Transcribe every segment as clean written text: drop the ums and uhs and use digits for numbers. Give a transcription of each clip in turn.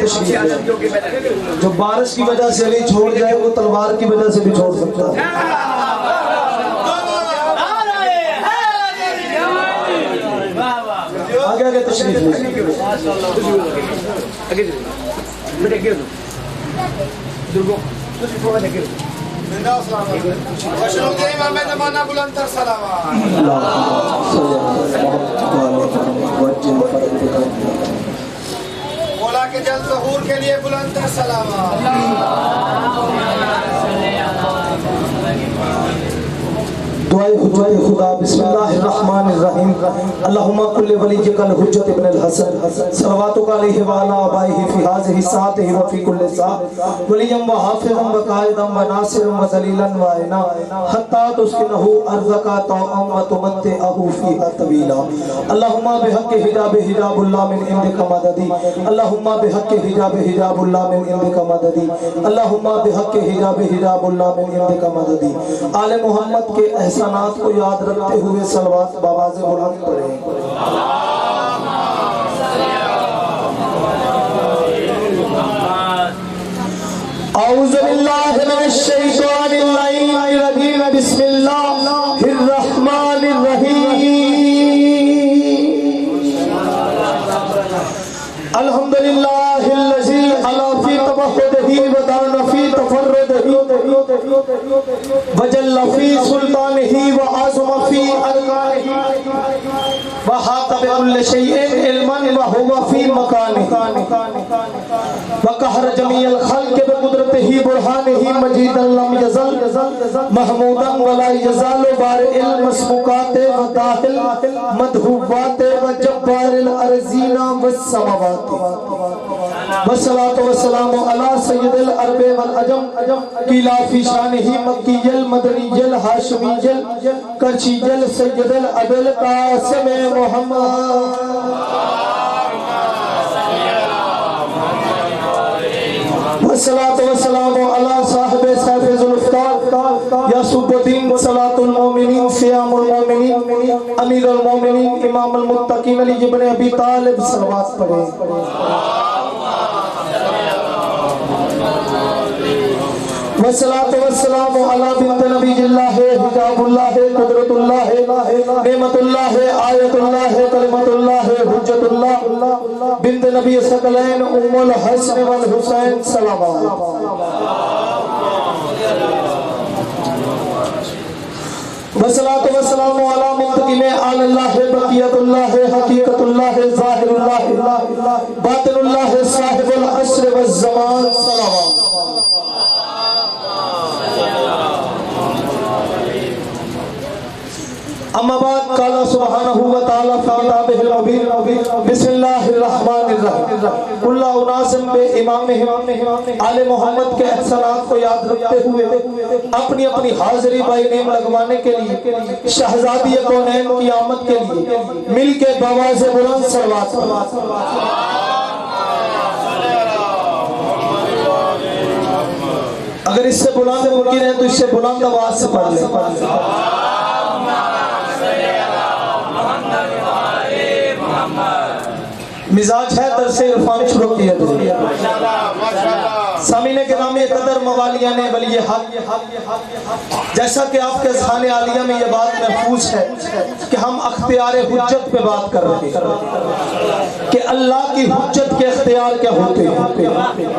تشریف لے آئے۔ جو بارش کی وجہ سے علی چھوڑ جائے وہ تلوار کی وجہ سے بھی چھوڑ سکتا ہے۔ آگے آگے تشریف لے مولا کے جلد ظہور کے لیے بلند تر سلامات۔ دعائے حجت خدا بسم اللہ الرحمن الرحیم اللہم کل ولیجک الحجت ابن الحسن صلواتک علیہ وعلا آبائہ فی حاضر ساعتہ وفی کل ساعت ولیم و حافظم و قائدم و ناصرم و ذلیلا و عینا حتی تسکنہو ارضکا طوعم و تمتعہو فیہا طویلا اللہم بحق حجاب حجاب اللہ من عندک مددی اللہم بحق حجاب حجاب اللہ من عندک مددی اللہم بحق حجاب حجاب اللہ من عندک مددی آل محمد کے احسانات کو یاد رکھتے ہوئے صلوات بآواز بلند پڑھیں۔ اعوذ باللہ من الشیطان اللعین الرجیم بسم اللہ الرحمن الرحیم الحمدللہ الذی علا فی تبہدہ ودان فی تفردہ وجل فی سلطانہ وعظم فی ارکانہ وحاط بكل شیء علما وهو فی مکانہ وقہر جمیع الخلق بقدرتہ برہانہ مجیدا لم یزل محمودا ولا یزال بارئ المسموکات وداخل مدحوبات وجبار الارضین والسماوات والصلاة والسلام علی سید العرب والعجم قیلا فی شانہ مکی المدنی الہاشمی کرچی سید العب القاسم محمد والصلاة والسلام علی صاحب سیف ذوالفقار یاسوب الدین صلاة المومنین سیام المومنین امیر المومنین امام المتقین علی ابن ابی طالب صلوات پڑھیں۔ والصلاة والسلام علی بنت نبی اللہ حجاب اللہ قدرت اللہ نعمت اللہ آیت اللہ کلمت اللہ حجت اللہ بنت نبی ثقلین ام الحسن والحسین صلوات۔ والصلاة والسلام علی منتقم آل اللہ بقیت اللہ حقیقت اللہ ظاہر اللہ باطن اللہ صاحب العصر والزمان صلوات۔ اما بعد قال سبحانہ وتعالی فی کتابہ المبین بسم اللہ الرحمن الرحیم کل اناسم بے امامہم آل محمد کے احسانات کو یاد رکھتے ہوئے اپنی اپنی حاضری بائی نیم لگوانے کے لیے شہزادی کونین کی آمد کے لیے مل کے بآواز بلند صلوات۔ اگر اس سے بلند ممکن ہے تو اس سے بلند آواز سے پڑھ لیں۔ مزاج ہے درس عرفان شروع کیا تھا۔ سامعین گرامی قدر موالیان ولی حق، جیسا کہ آپ کے اذہان عالیہ میں یہ بات محفوظ ہے کہ ہم اختیار حجت پہ بات کر رہے ہیں کہ اللہ کی حجت کے اختیار کیا ہوتے ہیں۔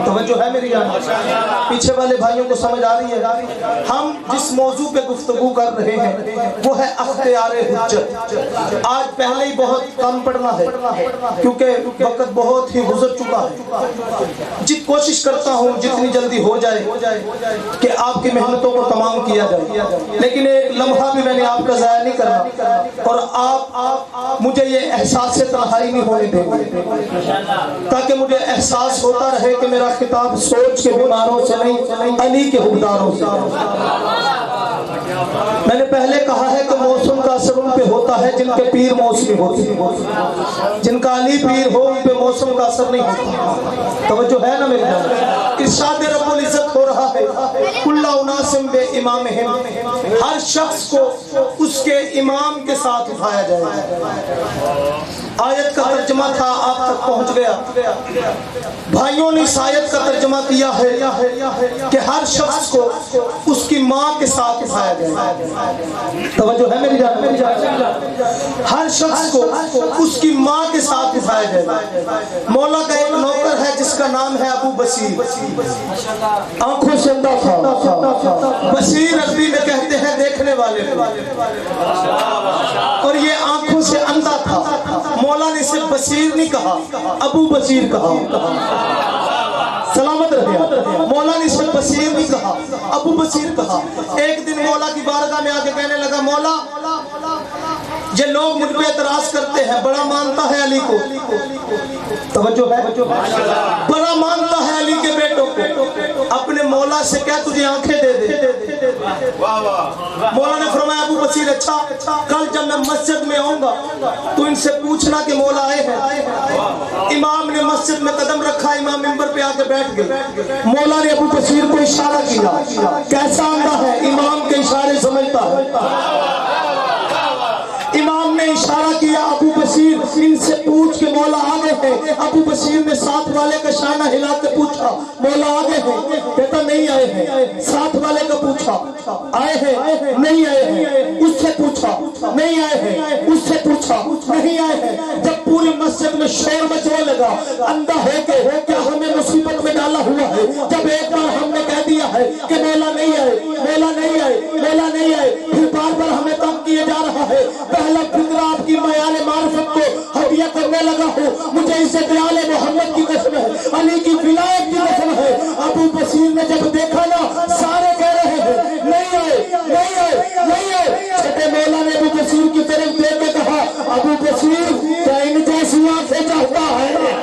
توجہ ہے میری جان؟ پیچھے والے بھائیوں کو سمجھ آ رہی ہے؟ ہم جس موضوع پہ گفتگو کر رہے ہیں وہ ہے اختیار حجت۔ آج پہلے ہی بہت کم پڑھنا ہے کیونکہ وقت بہت ہی گزر چکا ہے۔ جت کوشش کرتا ہوں جتنی جلدی ہو جائے کہ آپ کی محنتوں کو تمام کیا جائے، لیکن ایک لمحہ بھی میں نے آپ کا ضائع نہیں کرنا اور آپ مجھے یہ احساس سے تنہائی نہیں ہونے دیں گے تاکہ مجھے احساس ہوتا رہے کہ میرا خطاب سوچ کے بیماروں سے نہیں علی کے حکمرانوں سے۔ میں نے پہلے کہا ہے کہ موسم کا اثر ان پہ ہوتا ہے جن کے پیر موسمی ہوتے ہیں، جن کا علی پیر ہو ان پہ موسم کا اثر نہیں ہوتا۔ توجہ ہے نا میرے جان؟ ارشاد رب العزت ہو رہا ہے کل اناسم بے امامہم، ہر شخص کو اس کے امام کے ساتھ اٹھایا جائے گا۔ آیت کا ترجمہ تھا آپ تک پہنچ گیا. بھائیوں نے اس آیت کا ترجمہ کیا ہے کہ ہر شخص کو اس کی ماں کے ساتھ اٹھایا جائے. توجہ ہے میری جان؟ ہر شخص کو اس کی ماں کے ساتھ اٹھایا جائے. مولا کا ایک نوکر ہے جس کا نام ہے ابو بصیر. آنکھوں سے اندھا تھا. بصیر عربی میں کہتے ہیں دیکھنے والے کو, اور یہ آنکھوں سے اندھا تھا. مولا نے اسے بصیر نہیں کہا, ابو بصیر کہا. سلامت رہے. مولا نے اسے بصیر نہیں کہا, ابو بصیر کہا. ایک دن مولا کی بارگاہ میں آ کے کہنے لگا, مولا یہ لوگ مجھ پہ اعتراض کرتے ہیں, بڑا مانتا ہے علی کو. توجہ ہے, بڑا مانتا ہے علی کے بیٹوں کو. اپنے مولا سے کہہ تجھے آنکھیں دے دے. مولا نے فرمایا ابو بصیر اچھا, کل جب میں مسجد میں آؤں گا تو ان سے پوچھنا کہ مولا آئے ہیں. امام نے مسجد میں قدم رکھا, امام منبر پہ آ کے بیٹھ گئے. مولا نے ابو بصیر کو اشارہ کیا. کیسا اندھا ہے, امام کے اشارے سمجھتا ہے. امام نے اشارہ کیا, ابو بصیر ان سے پوچھ کے مولا آگے ہیں. ابو بصیر نے ساتھ والے کا شانہ ہلا کے پوچھا, مولا آگے ہیں؟ کہتا نہیں آئے ہیں. ساتھ والے کا پوچھا, آئے ہیں؟ نہیں آئے ہیں. اس سے پوچھا, نہیں آئے ہیں. اس سے پوچھا, نہیں آئے ہیں. جب پوری مسجد میں شور مچنے لگا, اندھا ہو کے کیا ہمیں مصیبت میں ڈالا ہوا ہے. جب ایک بار ہم نے کہہ دیا ہے کہ مولا نہیں آئے, مولا نہیں آئے, مولا نہیں آئے, پھر بار بار ہمیں تنگ کیے جا رہا ہے. پہلا فکر آپ کی معیار معرفت کو ہدیہ کرنے لگا ہوں. مجھے اسے دیال محمد کی قسم ہے, علی کی ولایت کی قسم ہے. ابو بصیر نے جب دیکھا نا, سارے کہہ رہے ہیں نہیں آئے, نہیں آئے, نہیں آئے. چھٹے مولا نے ابو بصیر کی طرف دیکھ کے کہا, ابو بصیر کیا ان جیسی آنکھیں چاہتا ہے؟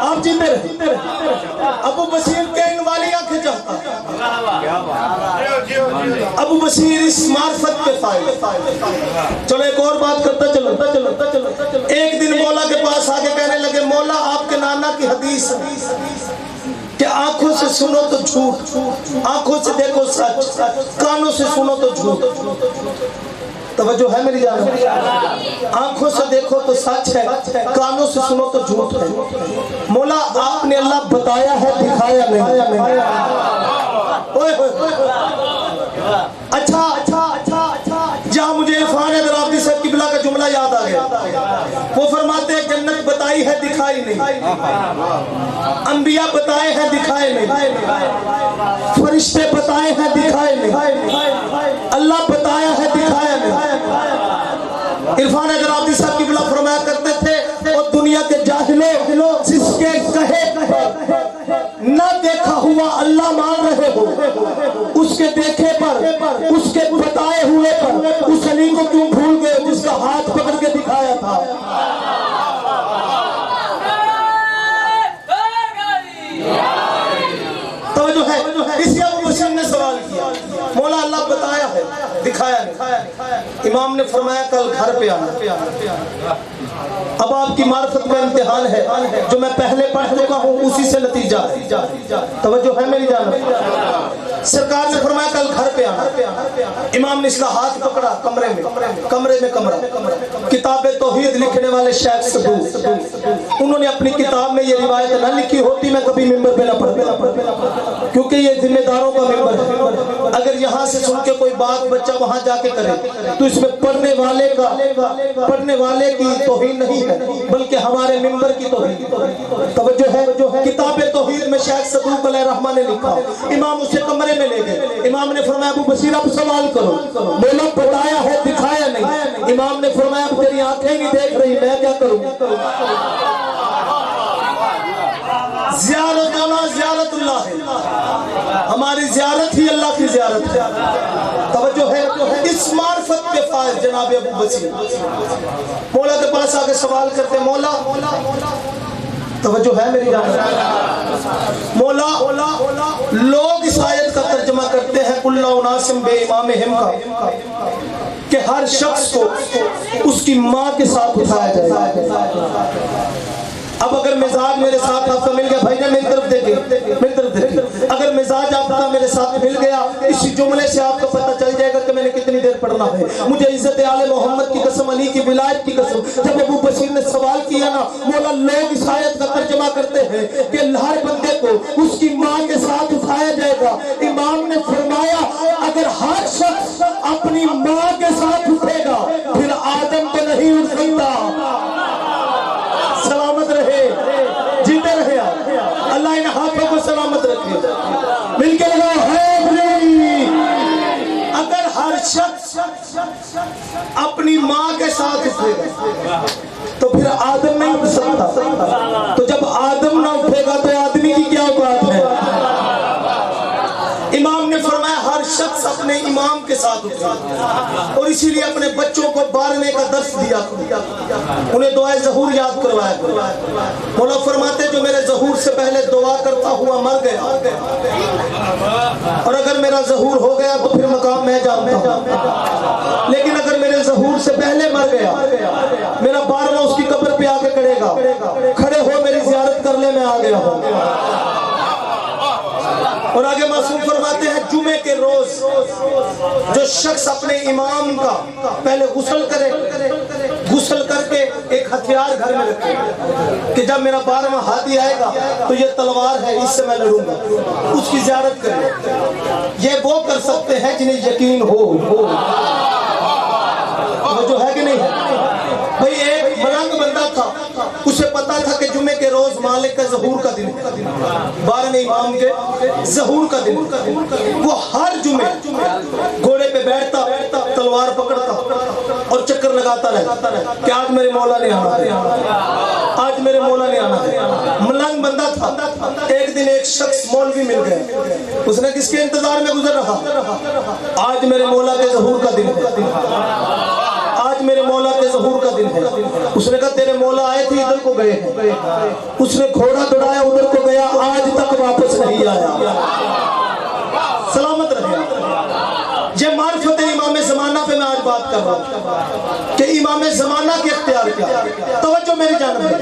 آپ جیتے رہے. ابو بصیر کے ان والی آنکھیں چاہتا ہے. ابو بصیر اس معرفت کے فائدے. چلو ایک اور بات کرتا چلو. ایک دن مولا کے پاس آگے کہنے لگے, مولا آپ کے نانا کی حدیث کہ آنکھوں سے سنو تو جھوٹ, آنکھوں سے دیکھو سچ, کانوں سے سنو تو جھوٹ. توجہ ہے میری جان؟ آنکھوں سے دیکھو تو سچ ہے, کانوں سے سنو تو جھوٹ ہے. مولا آپ نے اللہ بتایا ہے, دکھایا نہیں. اچھا, جہاں مجھے عرفان حیدر آبادی صاحب قبلہ کا جملہ یاد آ گیا. وہ فرماتے ہیں جنت بتائی ہے, دکھائی نہیں. انبیاء بتائے ہیں, دکھائے نہیں. فرشتے بتائے ہیں, دکھائے نہیں. اللہ بتایا ہے, دکھایا نہیں. عرفان حیدر آبادی صاحب قبلہ فرمایا کرتے تھے, اور دنیا کے جاہلوں جس کے کہے نہ دیکھا ہوا اللہ مان رہے ہو, اس کے دیکھے پر, اس کے بتائے ہوئے پر اس علی کو کیوں بھول گئے جس کا ہاتھ پکڑ کے دکھایا تھا؟ توجہ ہے. اسی ابو بصیر نے سوال کیا, مولا اللہ بتایا ہے, دکھایا نہیں. امام نے فرمایا کل گھر پہ آنا. اب آپ کی معرفت کا امتحان ہے, جو میں پہلے پڑھ چکا ہوں اسی سے نتیجہ ہے. توجہ ہے میری جان؟ سرکار نے فرمایا کل گھر پہ آنا. امام نے اس کا ہاتھ پکڑا, کمرے میں کمرہ. کتاب توحید لکھنے والے شیخ صدوق, انہوں نے اپنی کتاب میں یہ روایت نہ لکھی ہوتی, میں کبھی منبر پہ نہ پڑھتا, کیونکہ یہ ذمہ داروں کا منبر ہے. اگر یہاں سے سن کے کوئی بات بچہ وہاں جا کے کرے تو اس میں پڑھنے والے کی توہین نہیں ہے, بلکہ ہمارے منبر کی توہین. توجہ ہے. کتاب توحید میں شیخ صدوق علیہ رحمہ نے لکھا. امام اسے کمرے میں لے گئے. امام نے فرمایا ابو بصیر اب سوال کرو. مولا بتایا ہے, دکھایا نہیں. امام نے فرمایا اب تیری آنکھیں نہیں دیکھ رہی, میں کیا کروں؟ زیارت ہونا زیارت اللہ ہے, ہماری زیارت ہی اللہ کی زیارت ہے. توجہ ہے. اس معرفت کے فائز جناب ابو بصیر مولا کے پاس آگے سوال کرتے, مولا, توجہ ہے میری جان, مولا لوگ اس آیت کا ترجمہ کرتے ہیں کل اناسم بے امامہم کا, کہ ہر شخص کو اس کی ماں کے ساتھ اٹھایا جائے. اب اگر مزاج میرے ساتھ آپ کا مل گیا، بھائی جان میری طرف دیکھیں، میری طرف دیکھیں، اگر مزاج آپ کا میرے ساتھ مل گیا، اسی جملے سے آپ کو پتہ چل جائے گا کہ میں نے کتنی دیر پڑھنا ہے۔ مجھے عزت آل محمد کی قسم، علی کی ولایت کی قسم، جب ابو بشیر نے سوال کیا نا، مولا لوگ اس آیت کا ترجمہ کرتے ہیں کہ ہر بندے کو اس کی ماں کے ساتھ اٹھایا جائے گا۔ امام نے فرمایا اگر ہر شخص اپنی ماں کے ساتھ اٹھے گا پھر آدم تو نہیں اٹھ سکتا۔ سلامت رہے، جیتے رہے آپ، اللہ ان ہاتھوں کو سلامت رکھے، مل کے لگاؤ حیدری۔ اگر ہر شخص اپنی ماں کے ساتھ اٹھے گا تو پھر آدم نہیں اٹھ سکتا، تو جب آدم نہ اٹھے گا تو آدمی کی کیا بات ہے؟ امام نے فرمایا ہر شخص اپنے امام کے ساتھ اٹھے، اور اسی لیے اپنے بچوں کو بارنے کا درس دیا، انہیں دعائے ظہور یاد کروایا۔ مولا فرماتے جو میرے ظہور سے پہلے دعا کرتا ہوا مر گیا، اور اگر میرا ظہور ہو گیا تو پھر مقام میں جانتا ہوں، لیکن اگر میرے ظہور سے پہلے مر گیا، میرا بارواں اس کی قبر پہ آ کے کھڑے گا، کھڑے ہو میری زیارت کرنے میں آ گیا ہوں۔ اور آگے معصوم فرماتے ہیں جمعے کے روز جو شخص اپنے امام کا پہلے غسل کرے، غسل کر کے ایک ہتھیار گھر میں رکھے کہ جب میرا 12واں ہاتھی آئے گا تو یہ تلوار ہے، اس سے میں لڑوں گا، اس کی زیارت کرے۔ یہ وہ کر سکتے ہیں جنہیں یقین ہو، وہ جو ہے کہ نہیں ہے۔ بھئی ایک ملنگ بندہ تھا، اسے پتا تھا کہ جمعے کے روز مالک کا ظہور کا دن ہے، 12ویں امام کے ظہور کا دن، وہ ہر جمعے گھوڑے پہ بیٹھتا، تلوار پکڑتا اور چکر لگاتا رہتا کہ آج میرے مولا نے آنا ہے، آج میرے مولا نے آنا ہے۔ ملنگ بندہ تھا، ایک دن ایک شخص مولوی مل گئے، اس نے کس کے انتظار میں گزر رہا؟ آج میرے مولا کے ظہور کا دن ہے، آج میرے مولا کے ظہور کا دن ہے۔ اس نے کہا تیرے مولا آئے تھے ادھر کو گئے ہیں، اس نے گھوڑا دوڑایا ادھر کو گیا، آج تک واپس نہیں آیا۔ سلامت رہے۔ یہ معرفت امام زمانہ پہ میں آج بات کر رہا ہوں کہ امام زمانہ کے اختیار کیا۔ توجہ میری جانب ہے،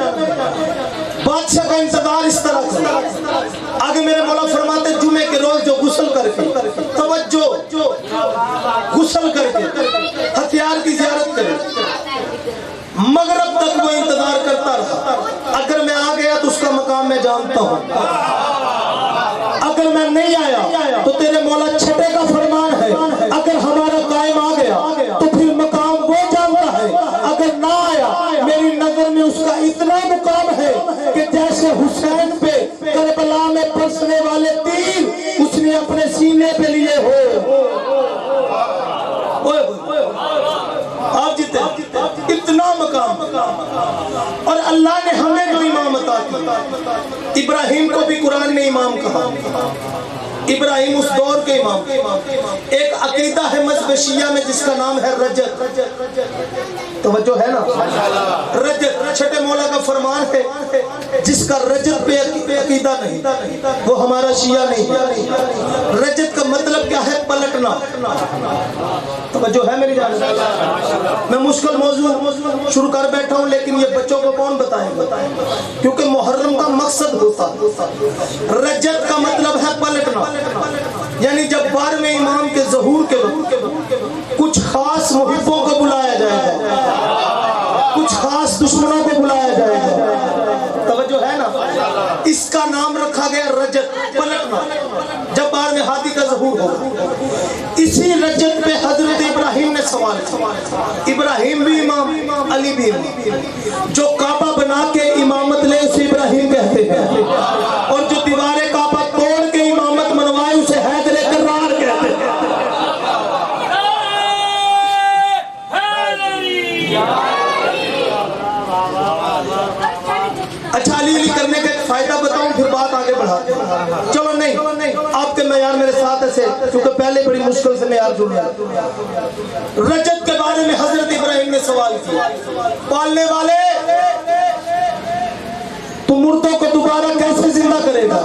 بادشاہ کا انتظار اس طرح سے۔ آگے میرے مولا فرماتے جمعے کے روز جو غسل کر کے، توجہ، غسل کر کے ہتھیار کی زیارت کرے، مغرب تک وہ انتظار کرتا رہا۔ اگر میں آ گیا تو اس کا مقام میں جانتا ہوں، اگر میں نہیں آیا تو تیرے مولا چھٹے کا فرمان ہے، اگر ہمارا قائم آ گیا تو پھر مقام وہ جانتا ہے، اگر نہ آیا میری نظر میں اس کا اتنا مقام ہے کہ جیسے حسین پہ کربلا میں پرسنے والے تیر اس نے اپنے سینے پہ لیے ہو۔ آپ جیتے اتنا مقام، اور اللہ نے ہمیں جو امام عطا کی، ابراہیم کو بھی قرآن نے امام کہا، ابراہیم اس دور کے امام۔ ایک عقیدہ ہے مذہب شیعہ میں جس کا نام ہے رجت، توجہ ہے نا، رجت چھٹے مولا کا فرمان ہے، جس کا رجت پہ عقیدہ نہیں وہ ہمارا شیعہ نہیں۔ رجت کا مطلب کیا ہے؟ پلٹنا۔ توجہ ہے میری جانب؟ میں مشکل موضوع شروع کر بیٹھا ہوں، لیکن یہ بچوں کو کون بتائے گا؟ کیونکہ محرم کا مقصد ہوتا ہے۔ رجت کا مطلب ہے پلٹنا، یعنی جب 12ویں امام کے ظہور کے وقت کچھ خاص محبوں کو بلایا جائے گا، کچھ خاص دشمنوں کو بلایا جائے گا، توجہ ہے نا، اس کا نام رکھا گیا رجت، پلٹنا، جب 12ویں ہاتھی کا ظہور ہوگا۔ اسی رجت پہ حضرت ابراہیم نے سوال کیا، ابراہیم بھی امام، علی بھی امام، جو کعبہ بنا کے امامت لے اسے ابراہیم کہتے ہیں، اور جو دیوار کعبہ توڑ کے امامت منوائے اسے حیدر کرار کہتے ہیں۔ اچھا علی کرنے کا ایک فائدہ بتاؤں پھر بات آگے بڑھاتے ہیں۔ چلو نہیں، آپ کے معیار میرے ساتھ ایسے، کیونکہ پہلے بڑی مشکل سے معیار جڑ رہا ہے۔ رجت کے بارے میں حضرت ابراہیم نے سوال کیا، پالنے والے تو مردوں کو دوبارہ کیسے زندہ کرے گا؟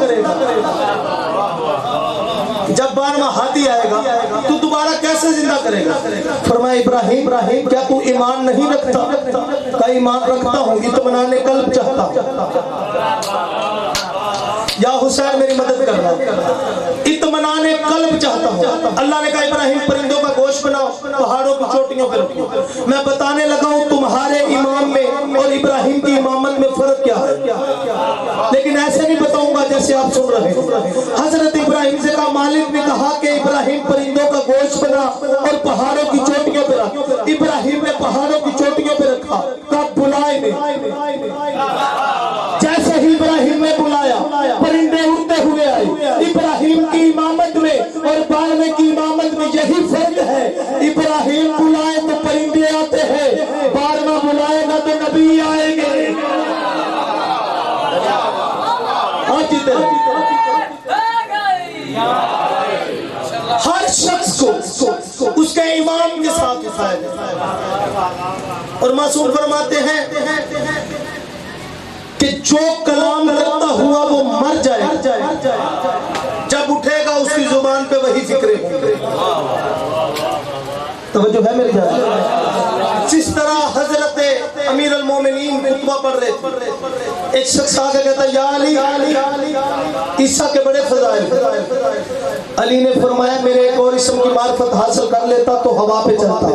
جب 12 11واں ہادی آئے گا تو دوبارہ کیسے زندہ کرے گا؟ فرمایا ابراہیم کیا تو ایمان نہیں رکھتا؟ کہا ایمان رکھتا ہوں، اطمینان قلب چاہتا ہوں۔ یا حسین میری مدد کرنا، اطمینان قلب چاہتا ہوں۔ اللہ نے کہا ابراہیم پرندوں کا گوشت بناؤ، پہاڑوں کی چوٹیوں پہ رکھو۔ میں بتانے لگا ہوں تمہارے امام میں اور ابراہیم کی امامت میں فرق کیا ہے، لیکن ایسے نہیں بتاؤں گا جیسے آپ سن رہے ہیں۔ حضرت ابراہیم سے کہا، مالک نے کہا کہ ابراہیم پرندوں کا گوشت بنا اور پہاڑوں کی چوٹیوں پہ رکھ۔ ابراہیم نے پہاڑوں کی چوٹیوں پہ رکھا، کہا بلائے نہیں۔ جیسے ہی ابراہیم نے بلایا پرندے اڑتے ہوئے آئے۔ ابراہیم کی امامت میں اور بارہویں کی امامت میں یہی فرق ہے، ابراہیم بلائے تو پرندے آتے ہیں، 12واں بلائے گا تو نبی آئیں گے۔ ہر شخص کو اس کے امام کے ساتھ اٹھایا جائے، اور معصوم فرماتے ہیں کہ جو کلام کرتا ہوا وہ مر جائے، جب اٹھے گا اس کی زبان پہ وہی فکریں ہوں گے۔ توجہ ہے میری جان؟ جس طرح حضرت امیر المومنین خطبہ پڑھ رہے تھے، ایک شخص آگے کہتا ہے یا علی، عیسیٰ کے بڑے فضائل۔ علی نے فرمایا میرے ایک اور اسم کی معرفت حاصل کر لیتا تو ہوا پہ چلتا۔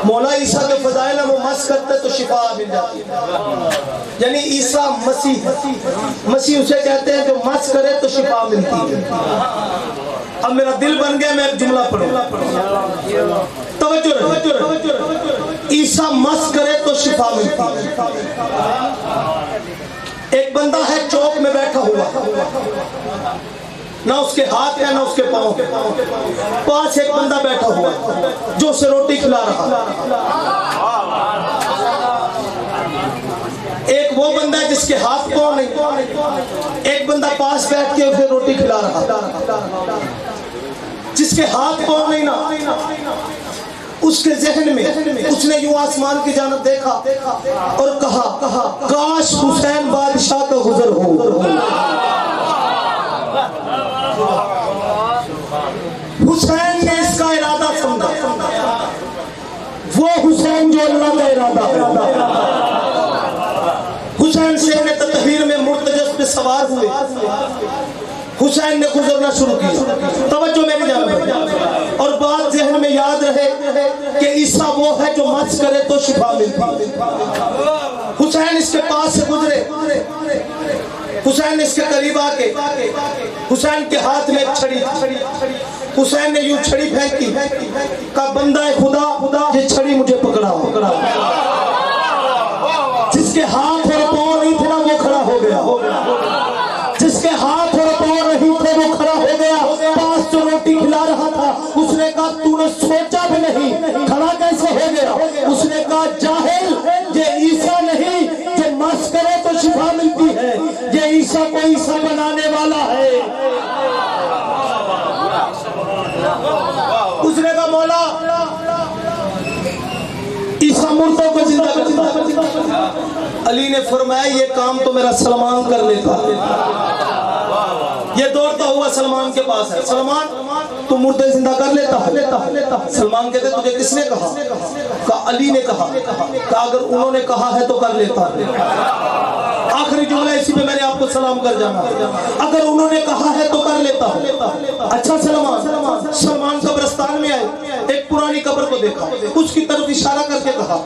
مولا عیسیٰ کے فضائل ہم وہ مس کرتے تو شفا مل جاتی ہے، یعنی عیسیٰ مسیح اسے کہتے ہیں جو مس کرے تو شفا ملتی ہے۔ اب میرا دل بن گیا میں ایک جملہ پڑھوں، توجہ رہے، عیسیٰ مس کرے تو شفا ملتی ہے۔ ایک بندہ ہے چوک میں بیٹھا ہوا، نہ اس کے ہاتھ ہے نہ اس کے پاؤں، پاس ایک بندہ بیٹھا ہوا جو اسے روٹی کھلا رہا۔ ایک وہ بندہ ہے جس کے ہاتھ پاؤں نہیں، ایک بندہ پاس بیٹھ کے اسے روٹی کھلا رہا۔ جس کے ہاتھ پاؤں نہیں نا، اس کے ذہن میں اس نے یوں آسمان کی جانب دیکھا اور کہا کاش حسین بادشاہ کا گزر ہو۔ حسین نے اس کا ارادہ سمجھا، وہ حسین جو اللہ کا ارادہ ہے۔ حسین شہر تطہیر میں مرتجز پہ سوار ہوئے، حسین نے گزرنا شروع کیا۔ توجہ میری جانب، اور بات ذہن میں یاد رہے کہ عیسیٰ وہ ہے جو مس کرے تو شفا ملتی۔ حسین اس کے پاس سے گزرے، حسین نے اس کے قریب آ کے، حسین کے ہاتھ میں ایک چھڑی تھی، حسین نے یوں چھڑی پھینکی، کہا بندہ خدا یہ چھڑی مجھے پکڑا۔ جس کے ہاتھ اور پاؤں نہیں تھے نا وہ کھڑا ہو گیا، جس کے ہاتھ اور پاؤں نہیں تھے وہ کھڑا ہو گیا۔ پاس جو روٹی کھلا رہا تھا اس نے کہا تو نے سوچا بھی نہیں، کھڑا کیسے ہو گیا؟ اس نے کہا جاہل، یہ عیسیٰ نہیں جو مس کرے تو شفا ملتی ہے، یہ عیسیٰ کو عیسیٰ بنانے والا ہے۔ اس نے کہا مولا عیسیٰ مردوں کو زندہ کرتا۔ علی نے فرمایا یہ کام تو میرا سلمان کر لیتا۔ یہ دوڑتا ہوا سلمان کے پاس ہے، سلمان تو مردے زندہ کر لیتا ہے؟ سلمان کہتے تجھے کس نے کہا؟ کہا علی نے کہا۔ کہا اگر انہوں نے کہا ہے تو کر لیتا ہے۔ آخری جملہ اسی پہ میں نے آپ کو سلام کر جانا، اگر انہوں نے کہا ہے تو کر لیتا ہے۔ اچھا سلمان قبرستان میں آئے، ایک پرانی قبر کو دیکھا، اس کی طرف اشارہ کر کے کہا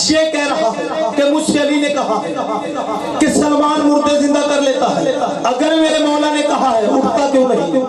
یہ کہہ رہا ہے کہ مجھ سے علی نے کہا ہے کہ سلمان مردے زندہ کر لیتا ہے، اگر میرے مولا نے کہا ہے اٹھتا کیوں نہیں؟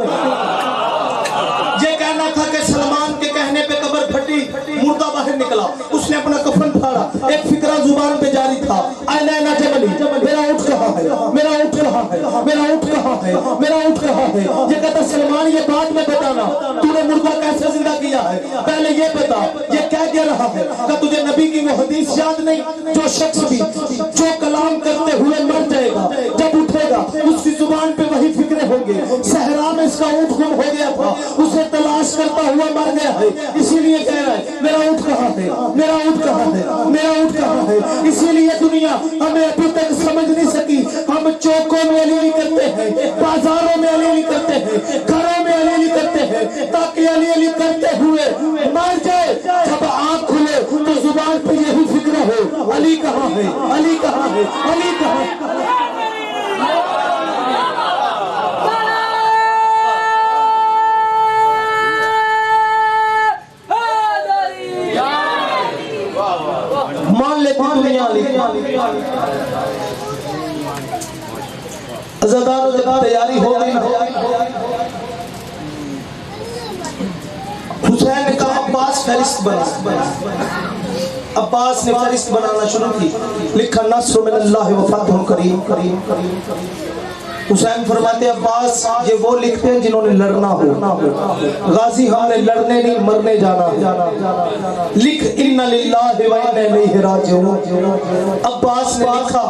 یہ کہنا تھا کہ سلمان کے کہنے پہ قبر پھٹی، مردہ باہر نکلا، اس نے اپنا کفن پھاڑا، ایک فکرہ زبان پہ جاری تھا، اے نینا جبلی میرا اٹھ کہاں ہے، میرا اٹھ کہاں ہے، میرا اٹھ کہاں ہے، میرا اٹھ کہاں ہے؟ یہ کہتا سلمان یہ بات میں بتانا تو نے مردہ کیسے زندہ کیا ہے، پہلے یہ بتا یہ کہہ کیا رہا ہے؟ کہ تجھے نبی کی وہ حدیث یاد نہیں، جو شخص بھی جو کلام کرتے ہوئے مر جائے گا جب اٹھے گا اس کی زبان پہ وہی فکریں ہوں گے۔ صحرا میں اس کا اونٹ گم ہو گیا تھا، اسے تلاش کرتا ہوا مر گیا ہے، اسی لیے کہہ رہا ہے میرا اونٹ کہاں ہے، میرا اونٹ کہاں ہے، میرا اونٹ کہاں ہے۔ اسی لیے دنیا ہمیں ابھی تک سمجھ نہیں سکی۔ ہم چوکوں میں علی کرتے ہیں، بازاروں میں علی کرتے ہیں، گھروں میں علی کرتے ہیں، تاکہ علی کرتے ہوئے مر جائے، جب آنکھ کھلے تو زبان پہ یہی فکر ہو، علی کہاں ہے، علی کہاں ہے، علی کہاں ہے۔ مان لیتی دنیا علی۔ عزاداروں جب تیاری ہو گئی، حسین نے کہا عباس فہرست بنا۔ عباس نے فہرست بنانا شروع کی، لکھا نصر من اللہ و فتح قریب۔ حسین فرماتے عباس یہ وہ لکھتے ہیں جنہوں نے لڑنا ہو، غازی ہم نے لڑنے نہیں مرنے جانا، لکھ ان للہ و انا الیہ راجعون۔ عباس نے لکھا،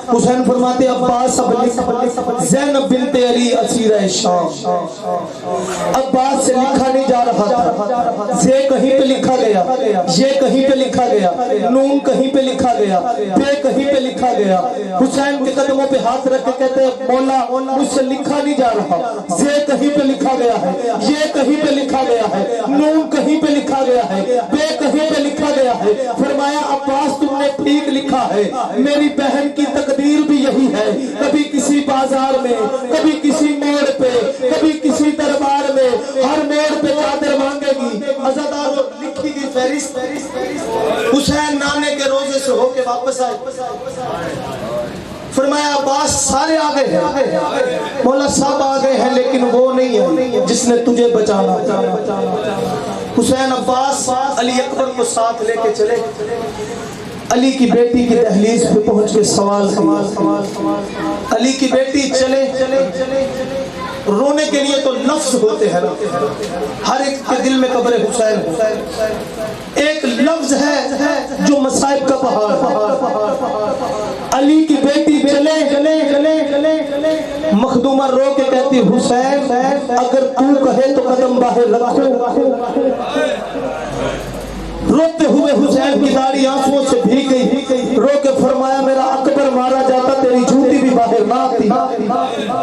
حسین فرماتے عباس اب لکھ زینب بنت علی اسیرہ شام۔ عباس سے لکھا نہیں جا رہا تھا، زے کہیں پہ لکھا گیا، یہ کہیں پہ لکھا گیا، نون کہیں پہ لکھا گیا، بے کہیں پہ لکھا گیا۔ حسین کے قدموں پہ ہاتھ رکھ کے کہتے ہیں مولا مجھ سے لکھا نہیں جا رہا، زے کہیں پہ لکھا گیا ہے، یہ کہیں پہ لکھا گیا ہے، نون کہیں پہ لکھا گیا ہے، بے کہیں پہ لکھا گیا ہے۔ فرمایا عباس تم نے ٹھیک لکھا ہے، میری بہن کی تقدیر بھی یہی ہے، کبھی کسی بازار میں، کبھی کسی موڑ پہ، کبھی کسی دربار میں، ہر موڑ پہ چادر مانگے گی۔ عزاداروں لکھی گئی فہرست، حسین نانے کے روزے سے ہو کے واپس آئے۔ فرمایا عباس سارے آگے ہیں، مولا سب آگے ہیں لیکن وہ نہیں ہے جس نے تجھے بچانا۔ حسین عباس علی اکبر کو ساتھ لے کے چلے، علی کی بیٹی کی دہلیز پہ پہنچ کے سوال کیا۔ علی کی بیٹی چلے، رونے کے لیے تو لفظ ہوتے ہیں، ہر ایک کے دل میں قبر حسین، ایک لفظ ہے جو مصائب کا پہاڑ۔ علی کی بیٹی چلے، مخدومہ رو کے کہتی حسین اگر تو کہے تو قدم باہر رکھو۔ روتے ہوئے حسین کی داڑھی آنسوؤں سے بھیگ گئی، رو کے فرمایا میرا اکبر مارا جاتا تیری جوتی بھی باہر نہ آتی،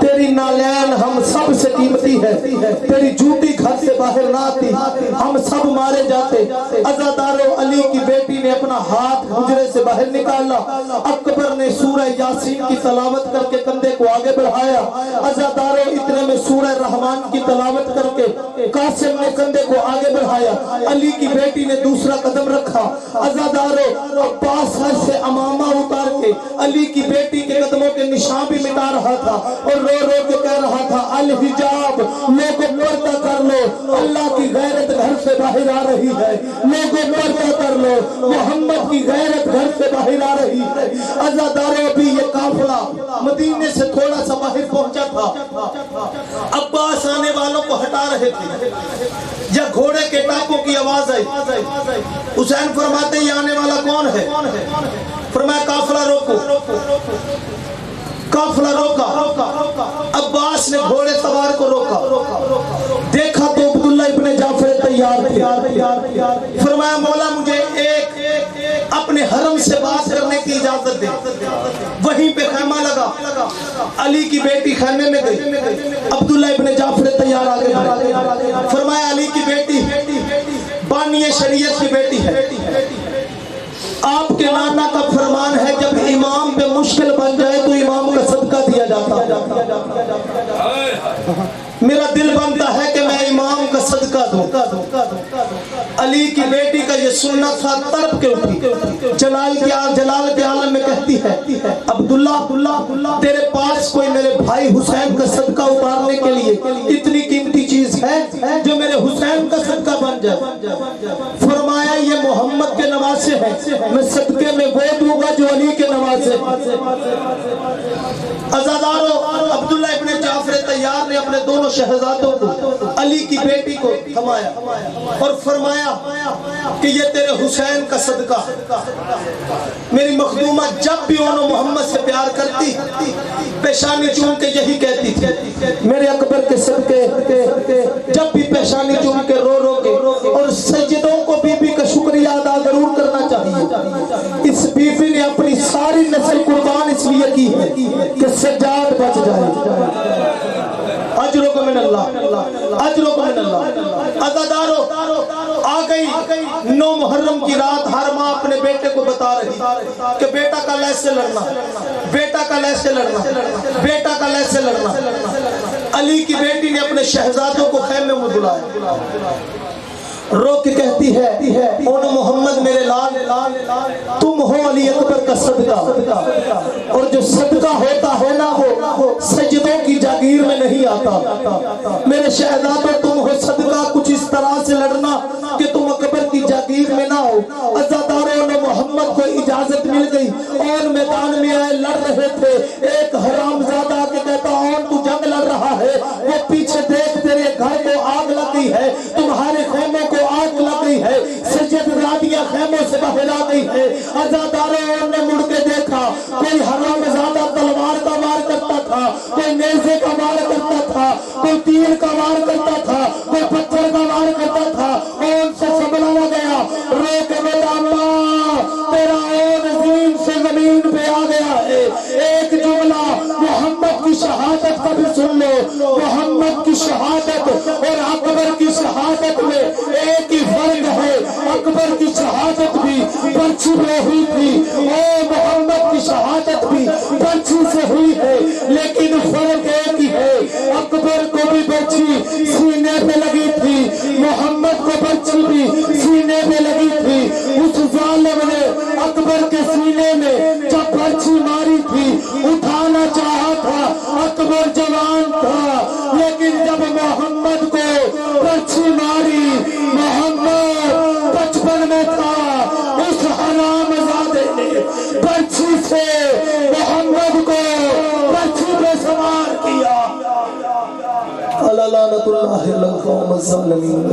تیری نالین ہم سب سے قیمتی ہے، تیری جوتی گھر سے باہر نہ آتی، ہم سب مارے جاتے۔ عزادارو علی کی بیٹی نے اپنا ہاتھ حجرے سے باہر نکالا، اکبر نے سورہ یاسین کی تلاوت کر کے کندھے کو آگے بڑھایا، عزادارو اتنے میں سورہ رحمان کی تلاوت کر کے قاسم نے کندھے کو آگے بڑھایا، علی کی بیٹی نے دوسرا قدم رکھا۔ عزادارو عباس سر سے امامہ اتار کے علی کی بیٹی کے قدموں کے نشان بھی مٹا رہا تھا اور رو رو کے کہہ رہا تھا الحجاب، لوگوں پردہ کر لو، اللہ کی غیرت گھر سے باہر آ رہی ہے، لوگوں پردہ کر لو، محمد کی غیرت گھر سے باہر آ رہی ہے۔ عزادارو ابھی یہ قافلہ مدینے سے تھوڑا سا باہر پہنچا تھا، عباس آنے والوں کو ہٹا رہے تھے، یا گھوڑے کے ٹاپوں کی آواز آئی۔ حسین فرماتے یہ آنے والا کون ہے؟ فرمایا قافلہ روکو، قافلہ روکا، عباس نے گھوڑے سوار کو روکا، دیکھا تو عبداللہ ابن جعفر تیار تھے۔ فرمایا مولا مجھے ایک اپنے حرم سے بات کرنے کی اجازت دے۔ وہیں پہ خیمہ لگا، علی کی بیٹی خیمے میں گئی، عبداللہ ابن جعفر تیار آگے بڑھے۔ فرمایا علی کی بیٹی بانی شریعت کی بیٹی ہے، آپ کے نانا کا فرمان ہے جب امام پہ مشکل بن جائے تو امام کا صدقہ دیا جاتا ہے۔ میرا دل بنتا ہے کہ میں امام کا صدقہ دوں۔ علی کی بیٹی کا یہ سنت تھا، تڑپ کے اٹھی، جلال کے عالم میں کہتی ہے عبداللہ تیرے پاس کوئی میرے بھائی حسین کا صدقہ اتارنے کے لیے اتنی قیمتی چیز ہے جو میرے حسین کا صدقہ بن جائے؟ فرمایا یہ محمد کے نواسے ہیں، میں صدقے میں وہ دوں گا جو علی کے نواسے۔ عزادارو عبداللہ ابن جعفر تیار نے اپنے دونوں شہزادوں کو علی کی بیٹی کو تھمایا اور فرمایا کہ یہ تیرے حسین کا صدقہ۔ میری مخدومہ جب بھی انہوں محمد سے پیار کرتی پیشانی چوم کے یہی کہتی تھی میرے اکبر کے صدقے، جب بھی پیشانی چوم کے رو رو کے، اور سجدوں کو بی بی کا کہ سجاد بچ جائے۔ اجرکم من اللہ، اجرکم من اللہ۔ عزادارو، آ گئی 9 محرم کی رات، ہر ماں اپنے بیٹے کو بتا رہی کہ بیٹا کل ایسے لڑنا، بیٹا کل ایسے لڑنا، بیٹا کل ایسے لڑنا۔ علی کی بیٹی نے اپنے شہزادوں کو خیمے میں بلایا، رو کے کہتی ہے اون محمد میرے لال، تم ہو علی اکبر کا صدقہ، اور جو صدقہ ہوتا ہے نا وہ سجدوں کی جاگیر میں نہیں آتا۔ میرے شہزادوں تم ہو صدقہ کچھ اس طرح سے لڑنا کہ تم اکبر کی جاگیر میں نہ ہو۔ عزاداروں نے محمد کو اجازت مل گئی اور میدان میں آئے، لڑ رہے تھے۔ ایک حرام زادہ کے کہتا اون تو جنگ لڑ رہا ہے، وہ پیچھے دیکھ تیرے گھر کو آگ لگی ہے، تمہارے خیموں کو آگ لگ گئی ہے، سجد رادیاں خیموں سے باہر آ گئی ہے۔ عزاداروں نے مڑ کے دیکھا، کوئی حرام زادہ تلوار کا وار کرتا تھا، کوئی نیزے کا وار کرتا تھا، کوئی تیر کا وار کرتا تھا، کوئی پتھر کا وار کرتا تھا۔ اون سے سنبھالا گیا، رو کے بیٹا اللہ تیرا اون عظیم سے زمین پہ آ گیا ہے۔ ایک جملہ محمد کی شہادت کا بھی سن لو، محمد کی شہادت اور اکبر کی شہادت میں ایک ہی فرق ہے۔ اکبر کی شہادت بھی برچھی میں ہوئی تھی، اور محمد کی شہادت بھی برچھی سے ہوئی ہے، لیکن فرق ایک ہی ہے، اکبر کو بھی برچھی سینے پہ لگی تھی، محمد کو برچھی بھی سینے پہ لگی تھی۔ اس ظالم نے اکبر کے سینے میں جب برچھی ماری تھی، اٹھانا چاہا تھا، اکبر جوان تھا، لیکن جب محمد کو برچھی ماری، محمد 55 میں تھا۔ اس حرام زادے نے برچھی سے محمد کو برچھی پہ سوار کیا۔ لعنت اللہ علی القوم الظالمین۔